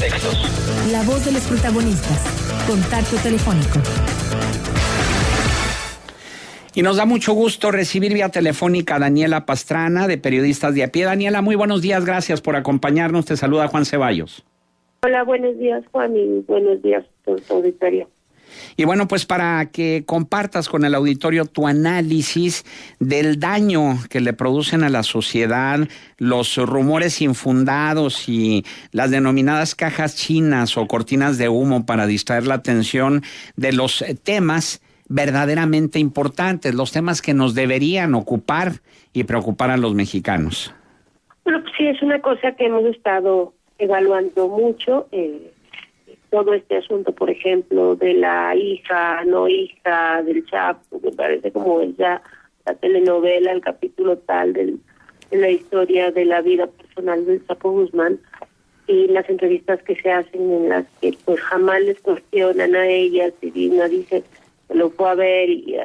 textos. La voz de los protagonistas. Contacto telefónico. Y nos da mucho gusto recibir vía telefónica a Daniela Pastrana, de Periodistas de a Pie. Daniela, muy buenos días, gracias por acompañarnos. Te saluda Juan Ceballos. Hola, buenos días, Juan, y buenos días a todo tu auditorio. Y bueno, pues para que compartas con el auditorio tu análisis del daño que le producen a la sociedad los rumores infundados y las denominadas cajas chinas o cortinas de humo para distraer la atención de los temas verdaderamente importantes, los temas que nos deberían ocupar y preocupar a los mexicanos. Bueno, pues sí, es una cosa que hemos estado evaluando mucho, todo este asunto, por ejemplo, de la hija, no hija, del Chapo, que parece como ya la telenovela, el capítulo tal de la historia de la vida personal del Chapo Guzmán, y las entrevistas que se hacen en las que pues jamás les cuestionan a ellas, y una dice que lo fue a ver y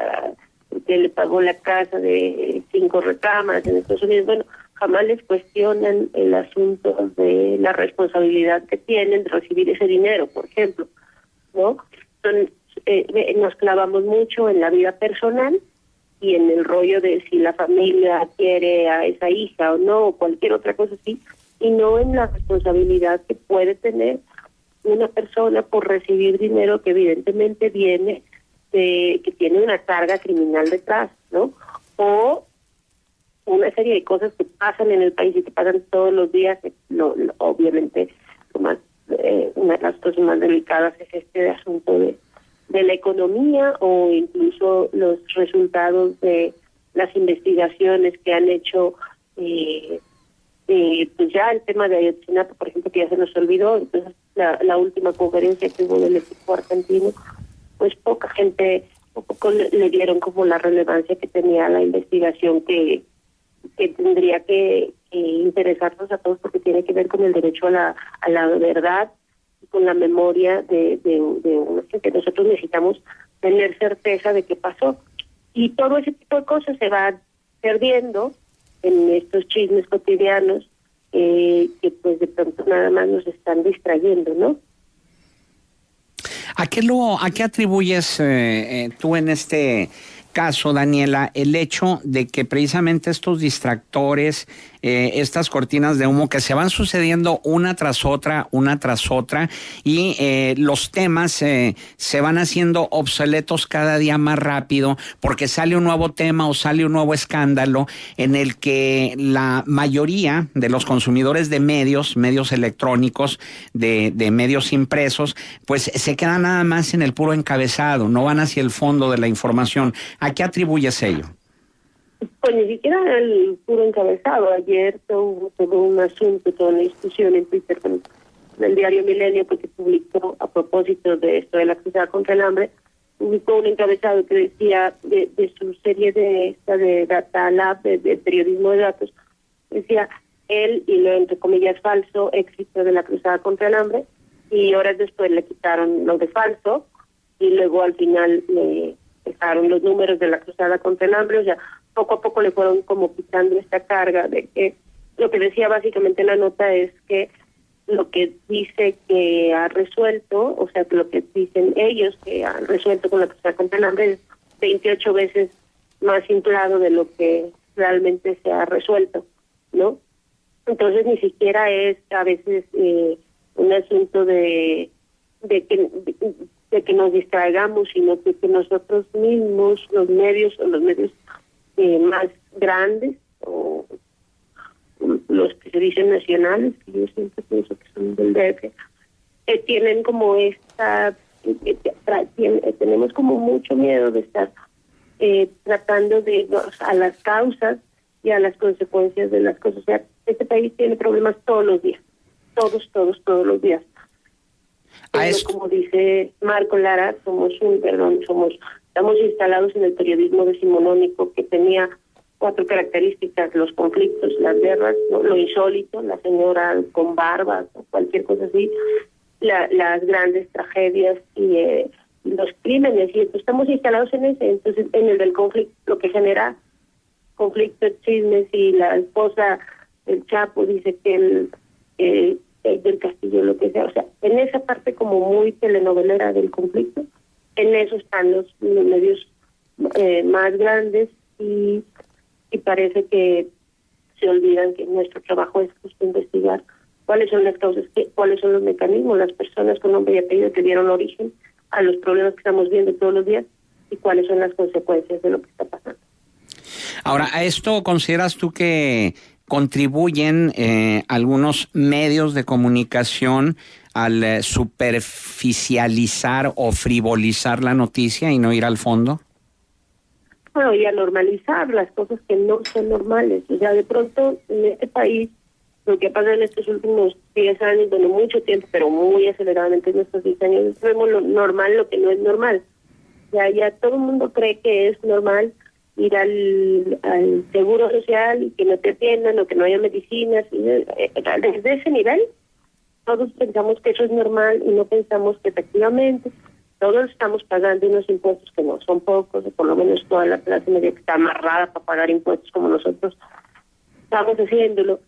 que le pagó la casa de 5 recámaras en Estados Unidos. Bueno, jamás les cuestionan el asunto de la responsabilidad que tienen de recibir ese dinero, por ejemplo, ¿no? Nos clavamos mucho en la vida personal y en el rollo de si la familia quiere a esa hija o no, o cualquier otra cosa así, y no en la responsabilidad que puede tener una persona por recibir dinero que evidentemente viene que tiene una carga criminal detrás, ¿no? O una serie de cosas que pasan en el país y que pasan todos los días. Obviamente, una de las cosas más delicadas es este asunto de la economía, o incluso los resultados de las investigaciones que han hecho, pues ya el tema de Ayotzinapa, por ejemplo, que ya se nos olvidó. Entonces, la última conferencia que hubo del equipo argentino, pues poca gente, poco le dieron como la relevancia que tenía la investigación que tendría que interesarnos a todos, porque tiene que ver con el derecho a la verdad y con la memoria de que nosotros necesitamos tener certeza de qué pasó. Y todo ese tipo de cosas se va perdiendo en estos chismes cotidianos que pues de pronto nada más nos están distrayendo, ¿no? ¿A qué atribuyes tú en este caso, Daniela, el hecho de que precisamente estos distractores, estas cortinas de humo que se van sucediendo una tras otra, y los temas se van haciendo obsoletos cada día más rápido porque sale un nuevo tema o sale un nuevo escándalo en el que la mayoría de los consumidores de medios electrónicos, de medios impresos, pues se quedan nada más en el puro encabezado, no van hacia el fondo de la información? ¿A qué atribuyes ello? Pues ni siquiera el puro encabezado. Ayer hubo todo un asunto, toda una discusión en Twitter con el diario Milenio, porque publicó, a propósito de esto de la cruzada contra el hambre, publicó un encabezado que decía de su serie de Data Lab, de periodismo de datos, decía él, y lo entre comillas falso, éxito de la cruzada contra el hambre, y horas después le quitaron lo de falso, y luego al final le dejaron los números de la cruzada contra el hambre. O sea, poco a poco le fueron como quitando esta carga de que lo que decía básicamente la nota es que lo que dice que ha resuelto, o sea, que lo que dicen ellos que han resuelto con la cruzada contra el hambre es 28 veces más inflado de lo que realmente se ha resuelto, ¿no? Entonces ni siquiera es a veces un asunto de que nos distraigamos, sino que nosotros mismos, los medios más grandes, o los que se dicen nacionales, que yo siempre pienso que son del DF, tienen como tenemos como mucho miedo de estar tratando de a las causas y a las consecuencias de las cosas. O sea, este país tiene problemas todos los días, todos los días. Pero como dice Marco Lara, estamos instalados en el periodismo decimonónico que tenía 4 características: los conflictos, las guerras, ¿no?, lo insólito, la señora con barbas o cualquier cosa así, las grandes tragedias y los crímenes. Y estamos instalados en ese, entonces en el del conflicto, lo que genera conflictos, chismes. Y la esposa del Chapo dice que el del Castillo o lo que sea. O sea, en esa parte como muy telenovelera del conflicto, en eso están los medios más grandes y parece que se olvidan que nuestro trabajo es justo investigar cuáles son las causas, cuáles son los mecanismos, las personas con nombre y apellido que dieron origen a los problemas que estamos viendo todos los días y cuáles son las consecuencias de lo que está pasando. Ahora, ¿a esto consideras tú que contribuyen algunos medios de comunicación al superficializar o frivolizar la noticia y no ir al fondo? Bueno, y a normalizar las cosas que no son normales. O sea, de pronto en este país, lo que pasa en estos últimos 10 años, bueno, mucho tiempo, pero muy aceleradamente en estos 10 años, vemos lo normal, lo que no es normal. Ya todo el mundo cree que es normal ir al seguro social y que no te atiendan o que no haya medicinas. Desde ese nivel, todos pensamos que eso es normal y no pensamos que efectivamente todos estamos pagando unos impuestos que no son pocos, o por lo menos toda la clase media que está amarrada para pagar impuestos como nosotros estamos haciéndolo.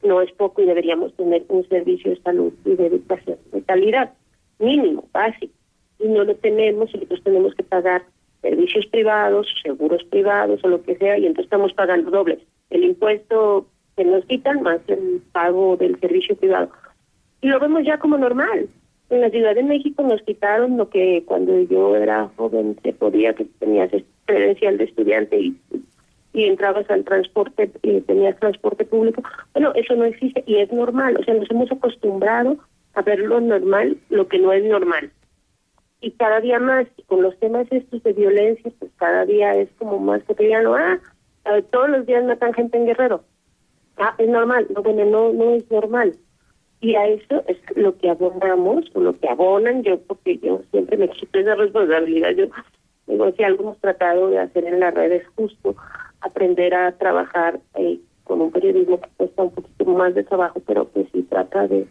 No es poco y deberíamos tener un servicio de salud y de educación de calidad mínimo, básico. Y no lo tenemos y nosotros tenemos que pagar servicios privados, seguros privados o lo que sea, y entonces estamos pagando doble. El impuesto que nos quitan más el pago del servicio privado. Y lo vemos ya como normal. En la Ciudad de México nos quitaron lo que cuando yo era joven se podía, que tenías credencial de estudiante y entrabas al transporte y tenías transporte público. Bueno, eso no existe y es normal. O sea, nos hemos acostumbrado a ver lo normal, lo que no es normal. Y cada día más, con los temas estos de violencia, pues cada día es como más cotidiano. Todos los días matan gente en Guerrero. Es normal. No, bueno, no es normal. Y a eso es lo que abonamos, o lo que abonan yo, porque yo siempre me quito esa responsabilidad. Yo digo, si algo hemos tratado de hacer en las redes, justo aprender a trabajar con un periodismo que cuesta un poquito más de trabajo, pero que sí trata de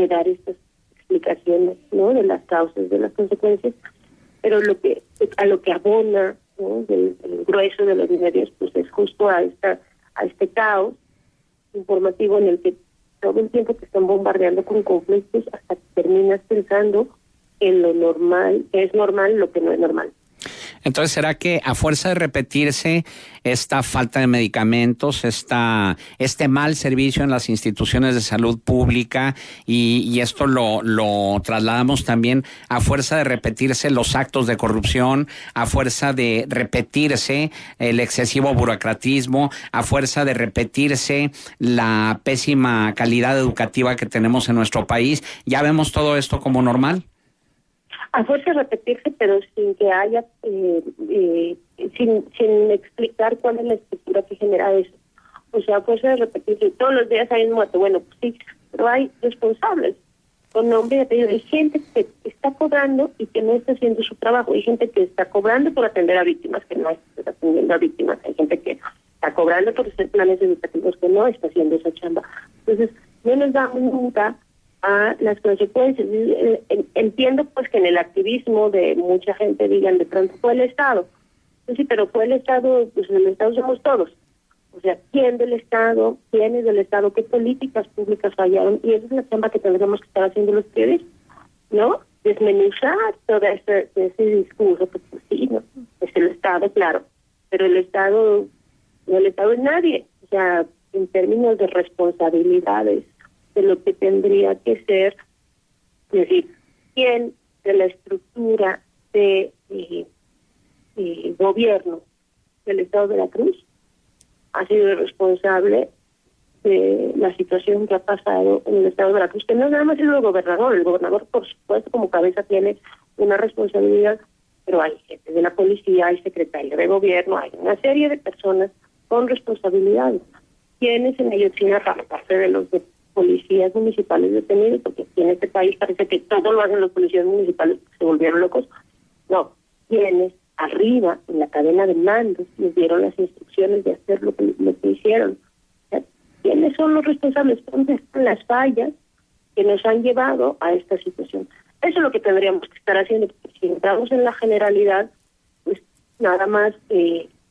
dar estas explicaciones, ¿no?, de las causas, de las consecuencias, pero a lo que abona, ¿no?, el grueso de los medios, pues es justo a este caos informativo en el que todo el tiempo te están bombardeando con conflictos hasta que terminas pensando en lo normal, que es normal, lo que no es normal. Entonces, ¿será que a fuerza de repetirse esta falta de medicamentos, este mal servicio en las instituciones de salud pública y esto lo trasladamos también a fuerza de repetirse los actos de corrupción, a fuerza de repetirse el excesivo burocratismo, a fuerza de repetirse la pésima calidad educativa que tenemos en nuestro país? ¿Ya vemos todo esto como normal? A fuerza de repetirse, pero sin que haya, sin explicar cuál es la estructura que genera eso. O sea, a fuerza de repetirse, todos los días hay un muerto. Bueno, pues sí, pero hay responsables con nombre y apellido. Hay gente que está cobrando y que no está haciendo su trabajo. Hay gente que está cobrando por atender a víctimas, que no está atendiendo a víctimas. Hay gente que está cobrando por hacer planes educativos, que no está haciendo esa chamba. Entonces, no nos damos nunca a las consecuencias. Entiendo pues que en el activismo de mucha gente digan de pronto fue el Estado. Pues sí, pero fue el Estado, pues el Estado somos todos. O sea, ¿quién del Estado? ¿Quiénes del Estado? ¿Qué políticas públicas fallaron? Y esa es la chamba que tendremos que estar haciendo los periodistas, ¿no? Desmenuzar todo ese discurso, que pues sí, ¿no? Es el Estado, claro, pero el Estado es nadie. O sea, en términos de responsabilidades, de lo que tendría que ser, es decir, quién de la estructura de gobierno del Estado de Veracruz ha sido responsable de la situación que ha pasado en el Estado de Veracruz, que no nada más es el gobernador por supuesto como cabeza tiene una responsabilidad, pero hay gente de la policía, hay secretario de gobierno, hay una serie de personas con responsabilidades. ¿Quiénes en Ayotzinapa, aparte de los de policías municipales detenidos, porque aquí en este país parece que todo lo hacen los policías municipales porque se volvieron locos? No, quienes arriba en la cadena de mandos les dieron las instrucciones de hacer lo que hicieron. O sea, ¿quiénes son los responsables? ¿Dónde están las fallas que nos han llevado a esta situación? Eso es lo que tendríamos que estar haciendo, porque si entramos en la generalidad, pues nada más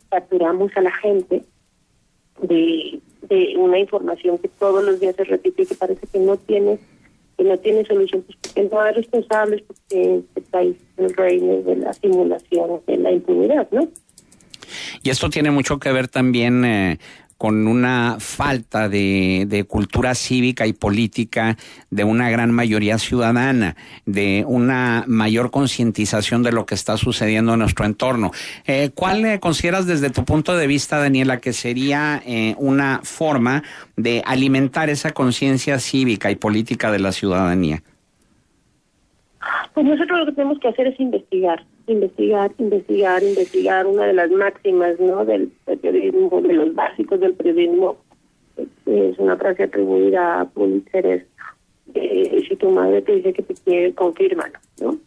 capturamos a la gente de una información que todos los días se repite y que parece que no tiene no tiene solución, pues porque no hay responsables, porque este país es el reino de la simulación, de la impunidad, ¿no? Y esto tiene mucho que ver también con una falta de cultura cívica y política de una gran mayoría ciudadana, de una mayor concientización de lo que está sucediendo en nuestro entorno. ¿Cuál consideras desde tu punto de vista, Daniela, que sería una forma de alimentar esa conciencia cívica y política de la ciudadanía? Pues nosotros lo que tenemos que hacer es investigar. Una de las máximas, ¿no?, del periodismo, de los básicos del periodismo, es una frase atribuida a Pulitzer, es si tu madre te dice que te quiere, confírmalo, ¿no?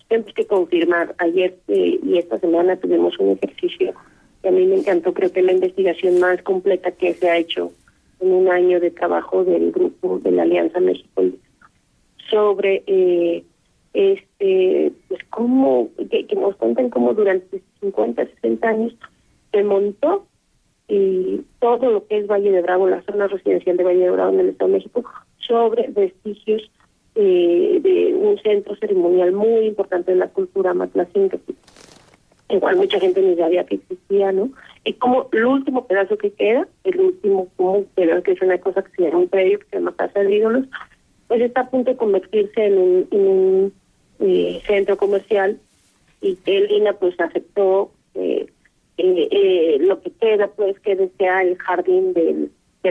Tenemos que confirmar. Ayer y esta semana tuvimos un ejercicio que a mí me encantó, creo que es la investigación más completa que se ha hecho en un año de trabajo del grupo de la Alianza México sobre pues cómo, que nos cuentan cómo durante 50, 60 años se montó todo lo que es Valle de Bravo, la zona residencial de Valle de Bravo en el Estado de México, sobre vestigios de un centro ceremonial muy importante de la cultura matlacinca. Igual mucha gente ni sabía que existía, ¿no? Y como el último pedazo que queda, como que es una cosa que se llama un predio, que se llama Casa de Ídolos, pues está a punto de convertirse en un centro comercial, y el INAH pues aceptó lo que queda, pues que sea el jardín del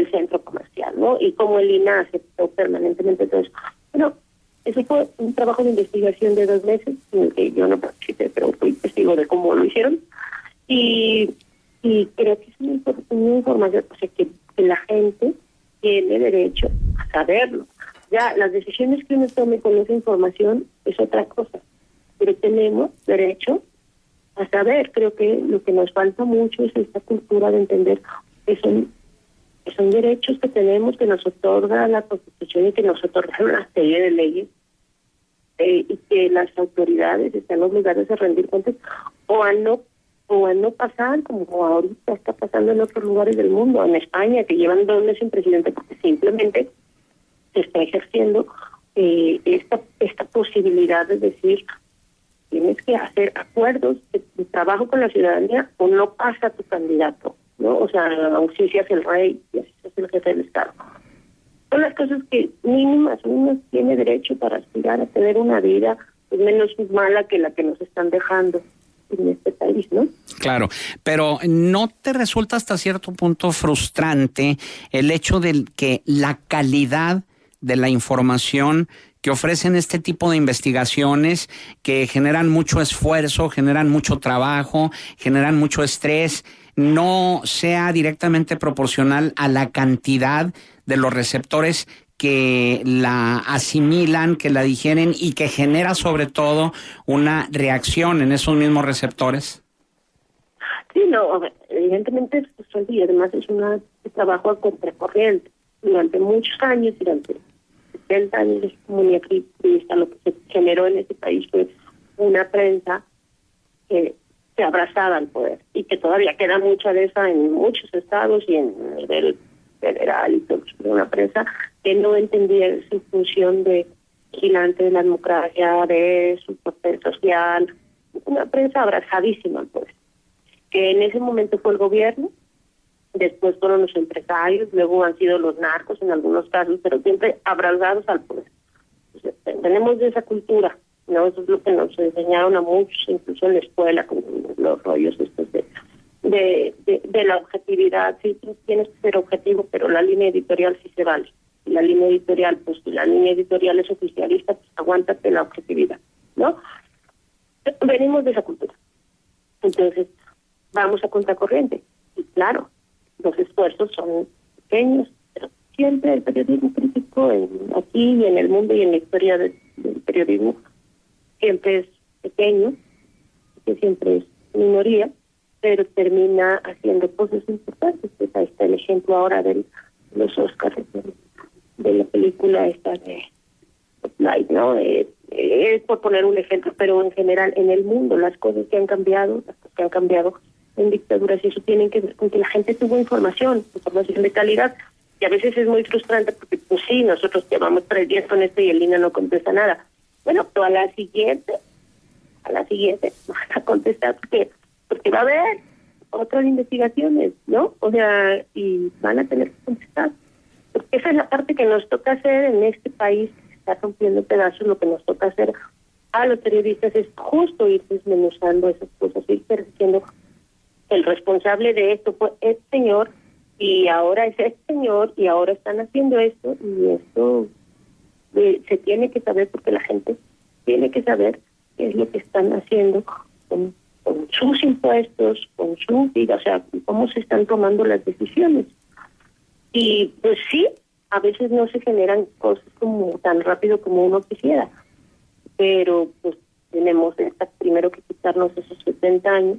centro comercial, ¿no? Y como el INAH aceptó permanentemente todo eso. Bueno, eso fue un trabajo de investigación de 2 meses, en el que yo no participé, pero fui testigo de cómo lo hicieron, y creo que es una información, o sea, que la gente tiene derecho a saberlo. Ya, las decisiones que uno tome con esa información es otra cosa, pero tenemos derecho a saber. Creo que lo que nos falta mucho es esta cultura de entender que son derechos que tenemos, que nos otorga la Constitución y que nos otorga una serie de leyes, y que las autoridades están obligadas a rendir cuentas o a no pasar como ahorita está pasando en otros lugares del mundo, en España, que llevan 2 meses sin presidente porque simplemente se está ejerciendo esta posibilidad de decir, tienes que hacer acuerdos de trabajo con la ciudadanía o no pasa tu candidato, ¿no? O sea, aunque si seas el rey y así seas el jefe del Estado. Son las cosas que mínimas uno tiene derecho para aspirar a tener una vida pues menos mala que la que nos están dejando en este país, ¿no? Claro, pero ¿no te resulta hasta cierto punto frustrante el hecho de que la calidad de la información que ofrecen este tipo de investigaciones, que generan mucho esfuerzo, generan mucho trabajo, generan mucho estrés, no sea directamente proporcional a la cantidad de los receptores que la asimilan, que la digieren y que genera sobre todo una reacción en esos mismos receptores? Sí, no, evidentemente es frustrante y además es un trabajo a contracorriente. Durante muchos años, durante 70 años de comunidad activista, lo que se generó en este país fue una prensa que se abrazaba al poder y que todavía queda mucha de esa en muchos estados y en nivel federal y todo. Una prensa que no entendía su función de vigilante de la democracia, de su papel social, una prensa abrazadísima al poder, que en ese momento fue el gobierno, después fueron los empresarios, luego han sido los narcos en algunos casos, pero siempre abrazados al poder. Entonces, tenemos de esa cultura, ¿no? Eso es lo que nos enseñaron a muchos, incluso en la escuela, con los rollos estos de la objetividad. Sí, tú tienes que ser objetivo, pero la línea editorial sí se vale. Y la línea editorial, pues si la línea editorial es oficialista, pues aguántate la objetividad, ¿no? Venimos de esa cultura. Entonces, vamos a contracorriente. Y claro, los esfuerzos son pequeños, pero siempre el periodismo crítico aquí y en el mundo y en la historia del periodismo siempre es pequeño, que siempre es minoría, pero termina haciendo cosas importantes. Pues ahí está el ejemplo ahora de los Oscars, de la película esta de Spotlight, ¿no? Es por poner un ejemplo, pero en general en el mundo las cosas que han cambiado en dictaduras, y eso tienen que ver con que la gente tuvo información de calidad, Y a veces es muy frustrante porque, pues sí, nosotros llevamos 3 días con esto y el INE no contesta nada. Bueno, pero a la siguiente van a contestar porque va a haber otras investigaciones, ¿no? O sea, y van a tener que contestar. Porque esa es la parte que nos toca hacer en este país que se está rompiendo pedazos. Lo que nos toca hacer a los periodistas es justo ir desmenuzando esas cosas, ir diciendo el responsable de esto fue este señor y ahora es este señor y ahora están haciendo esto y esto se tiene que saber porque la gente tiene que saber qué es lo que están haciendo con sus impuestos, con su vida, o sea, cómo se están tomando las decisiones. Y pues sí, a veces no se generan cosas como tan rápido como uno quisiera, pero pues tenemos primero que quitarnos esos 70 años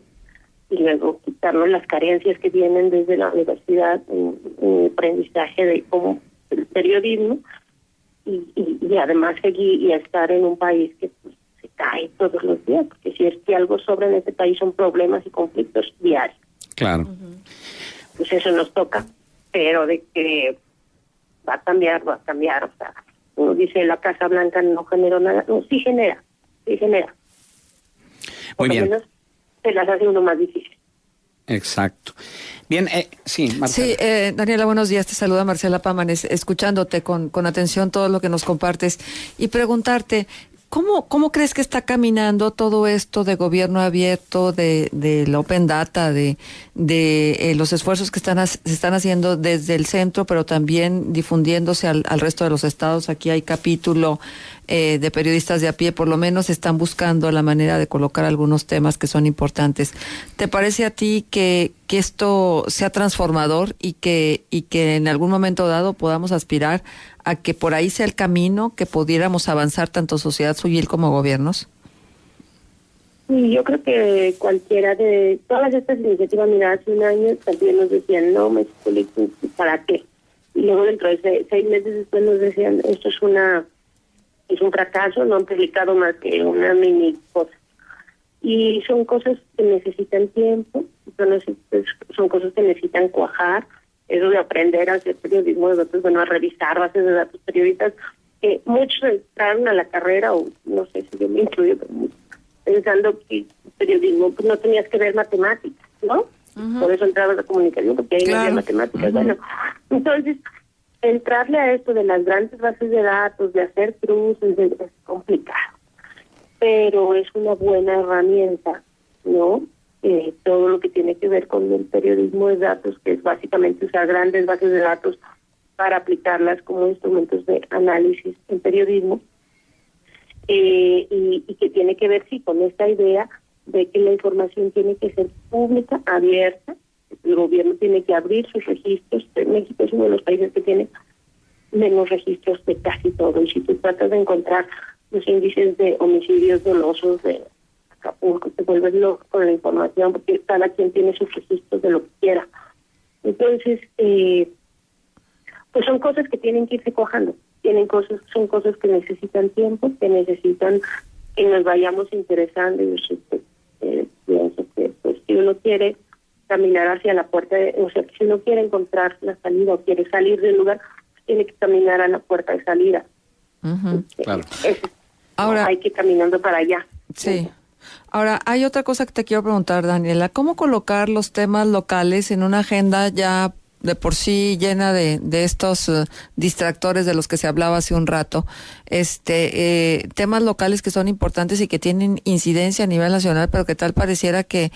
y luego quitarnos las carencias que vienen desde la universidad en el aprendizaje de cómo el periodismo y además seguir y estar en un país que pues, se cae todos los días, porque si es que algo sobra en este país son problemas y conflictos diarios. Claro. Pues eso nos toca, pero de que va a cambiar, o sea, uno dice la Casa Blanca no generó nada, no, sí genera. Muy bien. Por lo menos se las hace uno más difícil. Exacto. Bien, sí, Marcela. Sí, Daniela, buenos días. Te saluda Marcela Pámanes, escuchándote con atención todo lo que nos compartes y preguntarte, ¿cómo crees que está caminando todo esto de gobierno abierto, de la Open Data, de los esfuerzos que se están haciendo desde el centro, pero también difundiéndose al resto de los estados? Aquí hay capítulo de periodistas de a pie, por lo menos están buscando la manera de colocar algunos temas que son importantes. ¿Te parece a ti que esto sea transformador y que en algún momento dado podamos aspirar a que por ahí sea el camino que pudiéramos avanzar tanto sociedad civil como gobiernos? Sí, yo creo que cualquiera de todas estas iniciativas, mira, hace un año también nos decían, no, México, ¿para qué? Y luego dentro de 6 meses después nos decían, esto es un fracaso, no han publicado más que una mini cosa. Y son cosas que necesitan tiempo, son cosas que necesitan cuajar, eso de aprender a hacer periodismo de datos, bueno, a revisar bases de datos periodistas. Muchos entraron a la carrera, o no sé si yo me incluyo, pero pensando que periodismo pues no tenías que ver matemáticas, ¿no? Uh-huh. Por eso entraba a la comunicación, porque ahí no había matemáticas. Uh-huh. Bueno, entonces, entrarle a esto de las grandes bases de datos, de hacer cruces, es complicado. Pero es una buena herramienta, ¿no? Todo lo que tiene que ver con el periodismo de datos, que es básicamente usar grandes bases de datos para aplicarlas como instrumentos de análisis en periodismo, y que tiene que ver, sí, con esta idea de que la información tiene que ser pública, abierta, el gobierno tiene que abrir sus registros. México es uno de los países que tiene menos registros de casi todo, y si tú tratas de encontrar los índices de homicidios dolosos de Acapulco, te vuelves loco con la información, porque cada quien tiene sus registros de lo que quiera. Entonces, pues son cosas que tienen que irse cuajando, son cosas que necesitan tiempo, que necesitan que nos vayamos interesando, y pienso que pues si uno quiere caminar hacia la puerta, o sea, si uno quiere encontrar la salida o quiere salir del lugar, tiene que caminar a la puerta de salida. Uh-huh. Claro. Ahora hay que ir caminando para allá. Sí. Ahora, hay otra cosa que te quiero preguntar, Daniela. ¿Cómo colocar los temas locales en una agenda ya de por sí llena de estos distractores de los que se hablaba hace un rato? Temas locales que son importantes y que tienen incidencia a nivel nacional, pero que tal pareciera que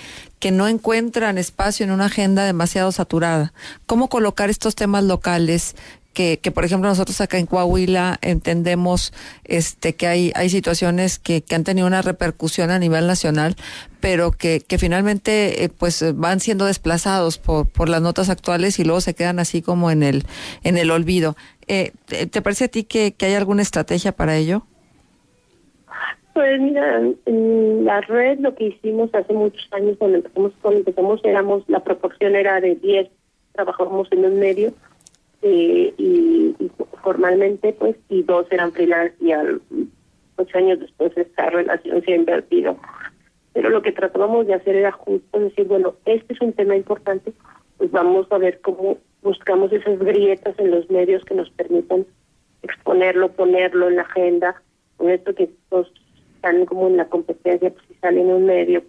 no encuentran espacio en una agenda demasiado saturada. ¿Cómo colocar estos temas locales? Que por ejemplo nosotros acá en Coahuila entendemos que hay situaciones que han tenido una repercusión a nivel nacional, pero que finalmente pues van siendo desplazados por las notas actuales y luego se quedan así como en el olvido. ¿Te parece a ti que hay alguna estrategia para ello? Pues mira, en la red lo que hicimos hace muchos años cuando empezamos la proporción era de 10 trabajábamos en un medio, y formalmente pues, y 2 eran freelance, y 8 años después esta relación se ha invertido. Pero lo que tratábamos de hacer era justo decir, bueno, este es un tema importante, pues vamos a ver cómo buscamos esas grietas en los medios que nos permitan exponerlo, ponerlo en la agenda. Con esto que todos están como en la competencia, pues si sale en un medio,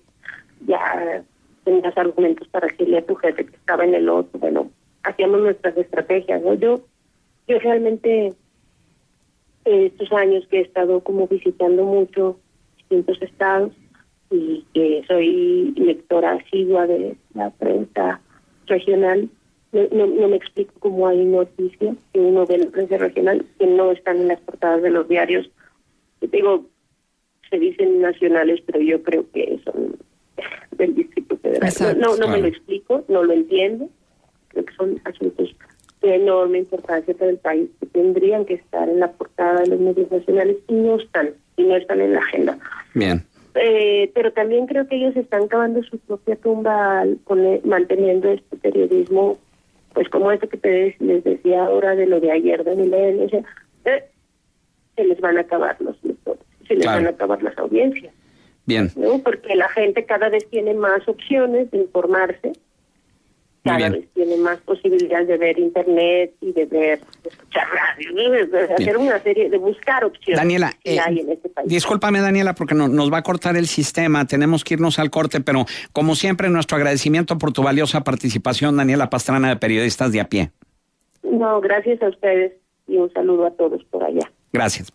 ya tenías argumentos para decirle a tu jefe que estaba en el otro. Bueno, hacíamos nuestras estrategias, ¿no? Yo realmente estos años que he estado como visitando mucho distintos estados y que soy lectora asidua de la prensa regional, no me explico cómo hay noticias que uno ve en la prensa regional que no están en las portadas de los diarios. Yo digo, se dicen nacionales, pero yo creo que son del Distrito Federal. No me lo explico, no lo entiendo. Creo que son asuntos de enorme importancia para el país que tendrían que estar en la portada de los medios nacionales y no están en la agenda. Bien. Pero también creo que ellos están cavando su propia tumba manteniendo este periodismo, pues como esto que les decía ahora de lo de ayer, Daniela, o sea, se les van a acabar los lectores, se les van a acabar las audiencias. Bien. ¿No? Porque la gente cada vez tiene más opciones de informarse, cada vez tiene más posibilidades de ver internet y de escuchar radio, ¿no? de hacer una serie, de buscar opciones. Daniela, que hay en este país. Discúlpame, Daniela, porque nos va a cortar el sistema, tenemos que irnos al corte, pero como siempre, nuestro agradecimiento por tu valiosa participación, Daniela Pastrana, de Periodistas de a Pie. No, gracias a ustedes y un saludo a todos por allá. Gracias.